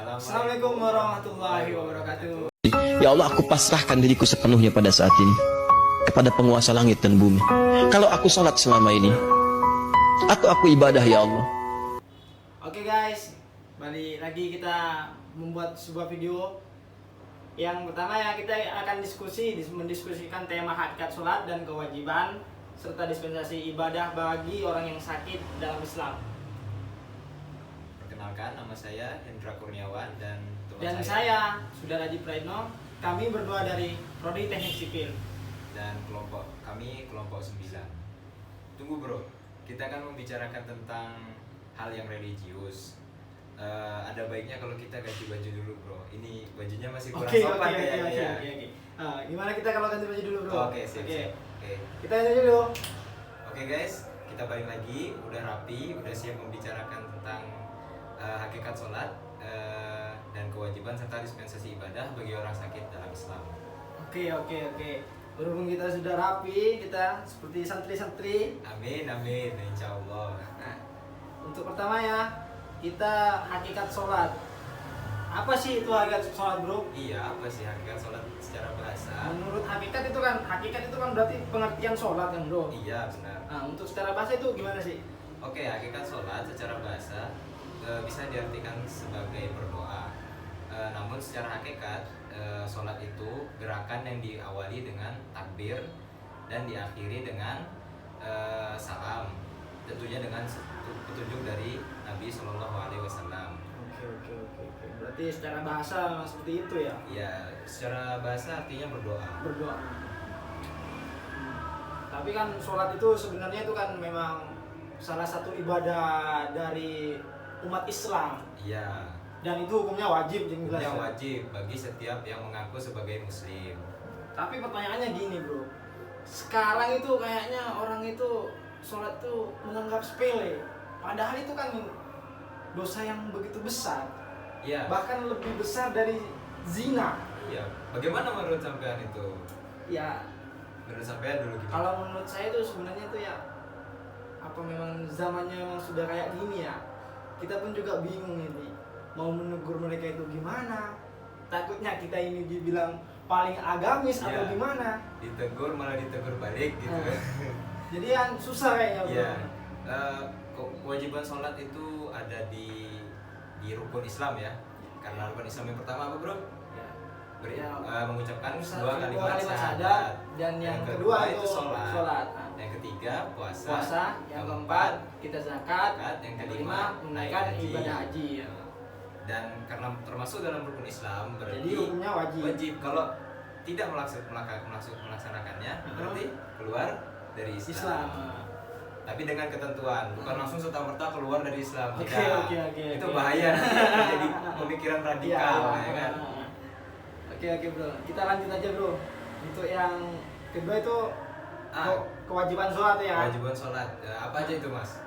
Assalamualaikum warahmatullahi wabarakatuh. Ya Allah, aku pasrahkan diriku sepenuhnya pada saat ini kepada penguasa langit dan bumi. Kalau aku salat selama ini atau aku ibadah, ya Allah. Oke guys, balik lagi kita membuat sebuah video. Yang pertama ya, kita akan mendiskusikan tema hakikat sholat dan kewajiban serta dispensasi ibadah bagi orang yang sakit dalam Islam. Perkenalkan, nama saya Hendra Kurniawan dan Dan saya Saudara Haji Praitno. Kami berdua dari Prodi Teknik Sipil. dan kami kelompok 9. Tunggu bro, kita akan membicarakan tentang hal yang religius. Ada baiknya kalau kita ganti baju dulu bro. Ini bajunya masih kurang sopan kayaknya. Gimana kita kalau ganti baju dulu bro? Oke, siap. Kita ganti dulu. Oke guys, kita balik lagi. Udah rapi, udah siap membicarakan tentang hakikat sholat dan kewajiban serta dispensasi ibadah bagi orang sakit dalam Islam. Oke. Berhubung kita sudah rapi, kita seperti santri-santri. Amin, insya Allah. Nah, untuk pertama ya, kita hakikat sholat. Apa sih itu hakikat sholat bro? Iya, apa sih hakikat sholat secara bahasa? Menurut hakikat itu kan berarti pengertian sholat kan bro? Iya, benar. Nah, untuk secara bahasa itu gimana sih? Oke, hakikat sholat secara bahasa bisa diartikan sebagai berdoa. Namun secara hakikat, sholat itu gerakan yang diawali dengan takbir dan diakhiri dengan salam. Tentunya dengan petunjuk dari Nabi Shallallahu Alaihi Wasallam. Oke. Berarti secara bahasa seperti itu ya? Iya, secara bahasa artinya berdoa. Berdoa. Tapi kan sholat itu sebenarnya itu kan memang salah satu ibadah dari umat Islam. Iya. Dan itu hukumnya wajib yang jelas. Yang ya? wajib bagi setiap yang mengaku sebagai muslim. Tapi pertanyaannya gini bro, sekarang itu kayaknya orang itu sholat tuh menganggap sepele. Padahal itu kan dosa yang begitu besar. Iya. Bahkan lebih besar dari zina. Iya. Bagaimana menurut sampean itu? Ya, Menurut sampean dulu gimana? kalau menurut saya itu sebenarnya itu ya, apa memang zamannya memang sudah kayak gini ya. Kita pun juga bingung ini mau menegur mereka itu gimana. Takutnya kita ini dibilang paling agamis atau Iya. gimana. Ditegur malah ditegur balik gitu. Jadi kan susah kayaknya bro. Iya. Kewajiban sholat itu ada di rukun Islam ya. Karena rukun Islam yang pertama apa bro? Ya. Mengucapkan Misal dua kalimat syahadat. dan yang kedua kedua itu sholat. Yang ketiga puasa. Yang keempat kita zakat. Yang Yang kelima kelima menunaikan haji. ibadah haji. Ya. Dan karena termasuk dalam rukun Islam berarti Jadi hukumnya wajib. Kalau tidak melaksanakannya berarti keluar dari Islam. Tapi dengan ketentuan, bukan langsung serta-merta keluar dari Islam. Oke. Itu bahaya nanti jadi pemikiran radikal, Iya. ya kan? Oke bro, kita lanjut aja bro. Untuk yang kedua itu kewajiban sholat ya. Kewajiban sholat, apa aja itu mas?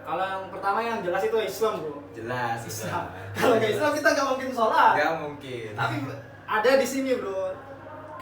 Kalau yang pertama yang jelas itu Islam bro. Jelas. Islam. Kalau nggak Islam kita nggak mungkin sholat. Nggak mungkin. Tapi ada di sini bro.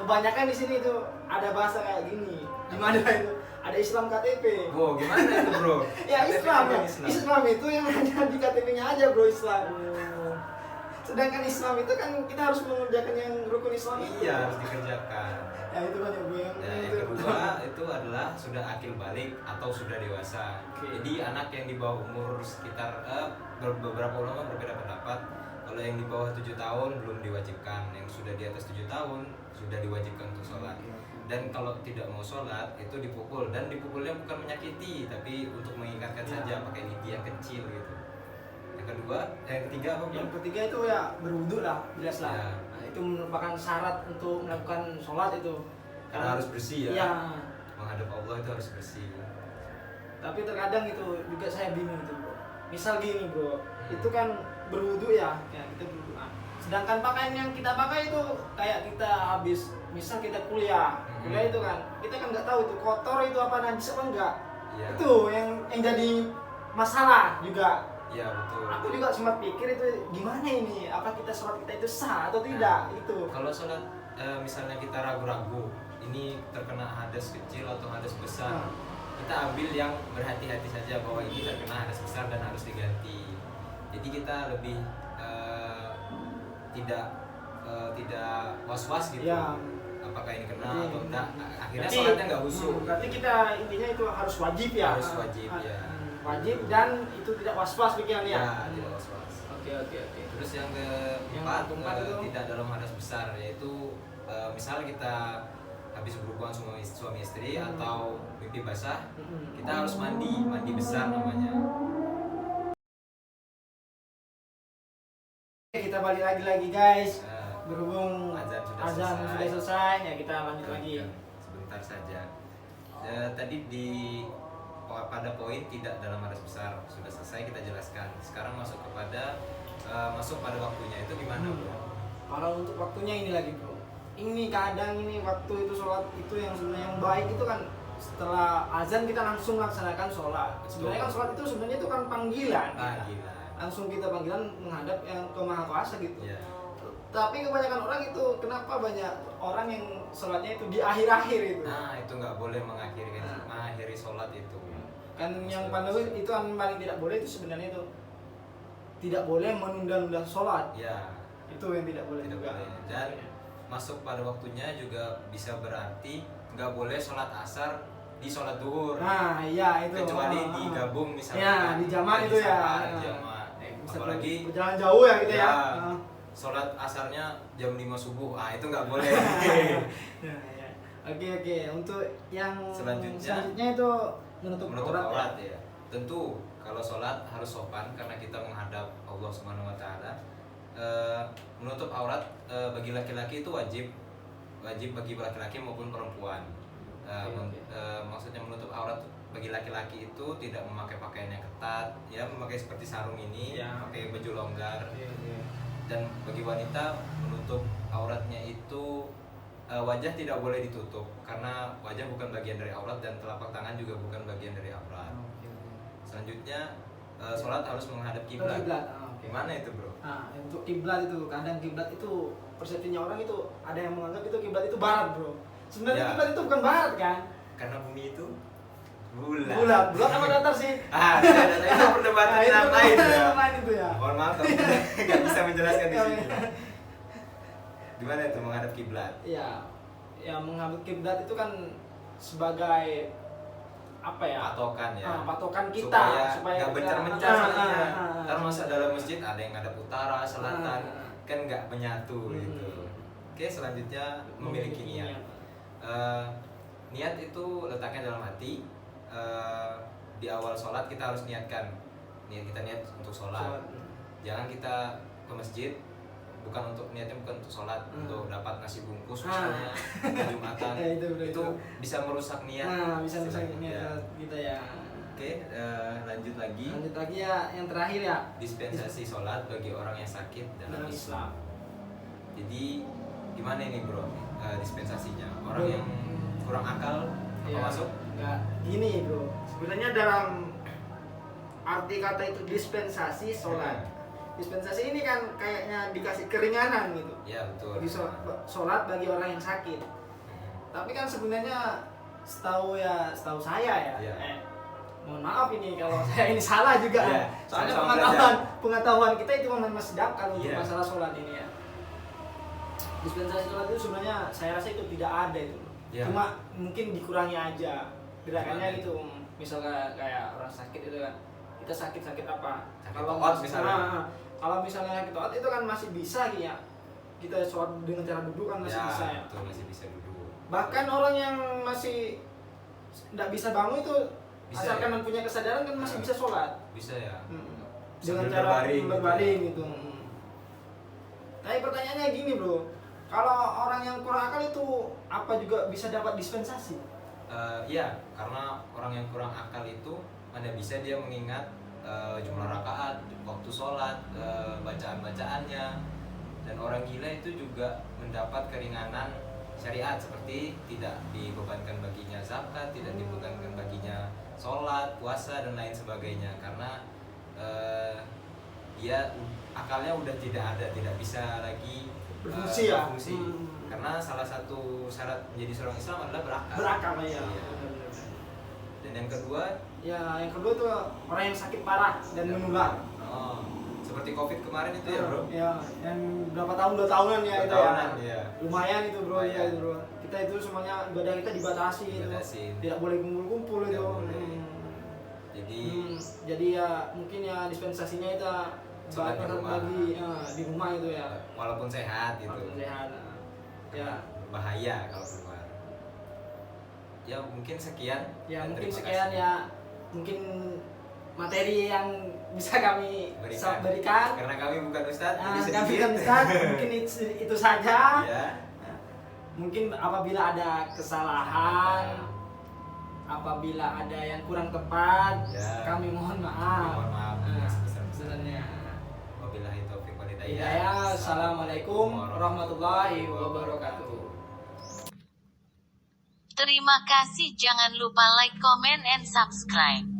Kebanyakan di sini itu ada bahasa kayak gini. Gimana itu? Ada Islam KTP. Wow, gimana itu bro? Ya KTP Islam ya. apa Islam itu yang hanya di KTP-nya aja bro Islam. Sedangkan Islam itu kan kita harus mengerjakan yang rukun Islam itu. Iya, harus dikerjakan. Ya itu kan ya bro yang Yang kedua itu adalah sudah akil balik atau sudah dewasa. Oke. Jadi anak yang di bawah umur sekitar beberapa ulama berbeda pendapat. Kalau yang di bawah 7 tahun belum diwajibkan, yang sudah di atas 7 tahun sudah diwajibkan untuk sholat. Dan kalau tidak mau sholat itu dipukul, dan dipukulnya bukan menyakiti tapi untuk mengingatkan saja pakai lidi yang kecil gitu. Yang ketiga apa bro? Yang ketiga itu ya berwudu lah, jelas lah. Ya. Nah, itu merupakan syarat untuk melakukan sholat itu. Karena harus bersih ya. Iya. Menghadap Allah itu harus bersih. Tapi terkadang itu juga saya bingung itu bro. Misal gini bro, itu kan berwudu ya kita berwudu. Sedangkan pakaian yang kita pakai itu kayak kita habis, misal kita kuliah itu kan kita kan nggak tahu itu kotor itu apa najis apa enggak. Iya. Itu yang jadi masalah juga. Iya betul. Aku juga sempat pikir itu gimana ini, apa kita sholat kita itu sah atau tidak itu. Kalau sholat misalnya kita ragu-ragu ini terkena hadas kecil atau hadas besar, kita ambil yang berhati-hati saja bahwa ini terkena hadas besar dan harus diganti. Jadi kita lebih tidak was-was gitu. Ya. Apakah ini kena Iya. atau enggak? Akhirnya Berarti- sholatnya nggak khusyuk. Berarti kita intinya itu harus wajib ya. Harus wajib, ya. Wajib dan itu tidak was-was pikiran ya. Ya, tidak was-was. Oke. Terus yang Yang keempat keempat itu? tidak dalam hadas besar, yaitu misal kita habis berhubungan suami istri atau mimpi basah, kita harus mandi besar namanya. Kita balik lagi guys. Eh, Berhubung Azan sudah azan selesai. sudah selesai, ya kita lanjut lagi. Sebentar saja. Tadi pada poin tidak dalam hadas besar sudah selesai kita jelaskan. Sekarang masuk pada waktunya itu gimana, bro? Kalau untuk waktunya ini lagi bro. Ini kadang ini waktu itu sholat itu yang sebenarnya yang baik itu kan setelah azan kita langsung laksanakan sholat. Sebenarnya kan sholat itu sebenarnya itu kan panggilan. kita. Gila. Langsung kita panggilan menghadap yang ke Maha Kuasa gitu. Ya. Tapi kebanyakan orang itu kenapa banyak orang yang sholatnya itu di akhir-akhir itu. Nah, itu nggak boleh mengakhiri sholat itu. Kan yang paling itu yang paling tidak boleh itu sebenarnya itu tidak boleh menunda-nunda sholat. Ya, Itu yang tidak boleh tidak juga. boleh. Dan masuk pada waktunya juga bisa berarti nggak boleh sholat asar di sholat duhur. Nah, iya itu. Kecuali digabung misalnya. Ya, di jamaah itu ya. Jamaah. Bisa Apalagi berjalan jauh ya gitu ya. sholat asarnya jam 5 subuh. Itu nggak boleh. Ya. Oke. Untuk yang Selanjutnya itu menutup aurat ya. Tentu kalau sholat harus sopan karena kita menghadap Allah Subhanahu Wa Taala. Menutup aurat bagi laki-laki itu wajib bagi laki-laki maupun perempuan. Maksudnya menutup aurat bagi laki-laki itu tidak memakai pakaian yang ketat, ya memakai seperti sarung ini, Ya. pakai baju longgar. Iya. Dan bagi wanita menutup auratnya itu wajah tidak boleh ditutup karena wajah bukan bagian dari aurat dan telapak tangan juga bukan bagian dari aurat. Selanjutnya sholat harus menghadap kiblat. Gimana itu, bro? Nah, untuk kiblat itu kadang kiblat itu persepsinya orang itu ada yang menganggap itu kiblat itu barat, bro. Sebenarnya Ya. kiblat itu bukan barat kan? Karena bumi itu bulat. Bulat apa datar sih? Itu perdebatan yang lain ya. Lain itu ya. Mohon maaf kalau nggak bisa menjelaskan di sini. Gimana itu menghadap kiblat? Ya, yang menghadap kiblat itu kan sebagai apa ya? Patokan ya. Patokan kita supaya nggak kita- bencar-bencar soalnya. ah. Ntar masa dalam masjid ada yang ngadap utara, selatan, kan nggak menyatu Hmm. gitu. Oke, selanjutnya memiliki niat. Niat itu letaknya dalam hati. Di awal sholat kita harus niatkan. Kita niat untuk sholat. Jangan kita ke masjid niatnya bukan untuk sholat, untuk dapat nasi bungkus misalnya di Jumatan. Ya, itu. Bisa merusak niat. Bisa merusak Selanjutnya. niat kita ya. Oke, lanjut lagi. Lanjut lagi ya, yang terakhir ya. Dispensasi sholat bagi orang yang sakit dalam Dalam Islam. Islam. Jadi gimana ini, bro? Dispensasinya orang yang kurang akal apa Ya, masuk? Enggak gini bro. Sebenarnya dalam arti kata itu dispensasi sholat. Dispensasi ini kan kayaknya dikasih keringanan gitu. Ya betul. Bagi sholat bagi orang yang sakit. Tapi kan sebenarnya setahu saya ya. Iya. Mohon maaf ini kalau saya ini salah juga. Iya, Soalnya sama-sama pengetahuan kita itu masih dangkal untuk Iya. masalah sholat ini ya. Dispensasi sholat itu sebenarnya saya rasa itu tidak ada itu. Iya. Cuma mungkin dikurangi aja gerakannya Gimana gitu. Misalnya kayak orang sakit itu kan, kita sakit apa? Sakit otot misalnya. Kalau misalnya sakit otot itu kan masih bisa ya. Kita sholat dengan cara duduk kan masih bisa ya. Betul, masih bisa duduk. Bahkan orang yang masih tidak bisa bangun itu Bisa, asalkan ya? mempunyai kesadaran kan masih bisa sholat. Bisa ya. Dengan Sambil cara berbaring gitu. berbaring gitu. Tapi pertanyaannya gini bro, kalau orang yang kurang akal itu apa juga bisa dapat dispensasi? Iya, karena orang yang kurang akal itu mana bisa dia mengingat jumlah rakaat, waktu sholat, bacaan-bacaannya. Dan orang gila itu juga mendapat keringanan syariat seperti tidak dibebankan baginya zakat, tidak dibebankan baginya sholat, puasa dan lain sebagainya karena dia akalnya udah tidak ada, tidak bisa lagi Berfungsi ya? berfungsi. Karena salah satu syarat menjadi seorang Islam adalah berakal. Berakal ya. Iya. Dan yang kedua Ya yang kedua tuh orang yang sakit parah dan menular. Oh, seperti COVID kemarin itu ya bro. Ya, yang berapa tahun, 2 tahunan ya 2 itu tahunan, ya. iya. Lumayan itu bro, Lumayan. ya itu bro. Kita itu semuanya ibadah kita dibatasi itu. Tidak boleh kumpul-kumpul Tidak itu. boleh. Jadi Jadi ya mungkin ya dispensasinya itu sholat di rumah. bagi di rumah itu ya. walaupun sehat gitu. Walaupun sehat. Ya. Bahaya kalau keluar. Ya mungkin sekian. Ya dan mungkin terima sekian kasih. ya, mungkin materi yang bisa kami berikan. Karena kami bukan ustadz, jadi Kami sedikit. kan Ustaz, mungkin itu saja. Ya. Mungkin apabila ada kesalahan, apabila ada yang kurang tepat, Ya. kami mohon maaf. Mohon maaf. Sebenarnya. Wabillahi taufiq wal hidayah. Hidayah. Assalamualaikum warahmatullahi wabarakatuh. Terima kasih, jangan lupa like, comment, and subscribe.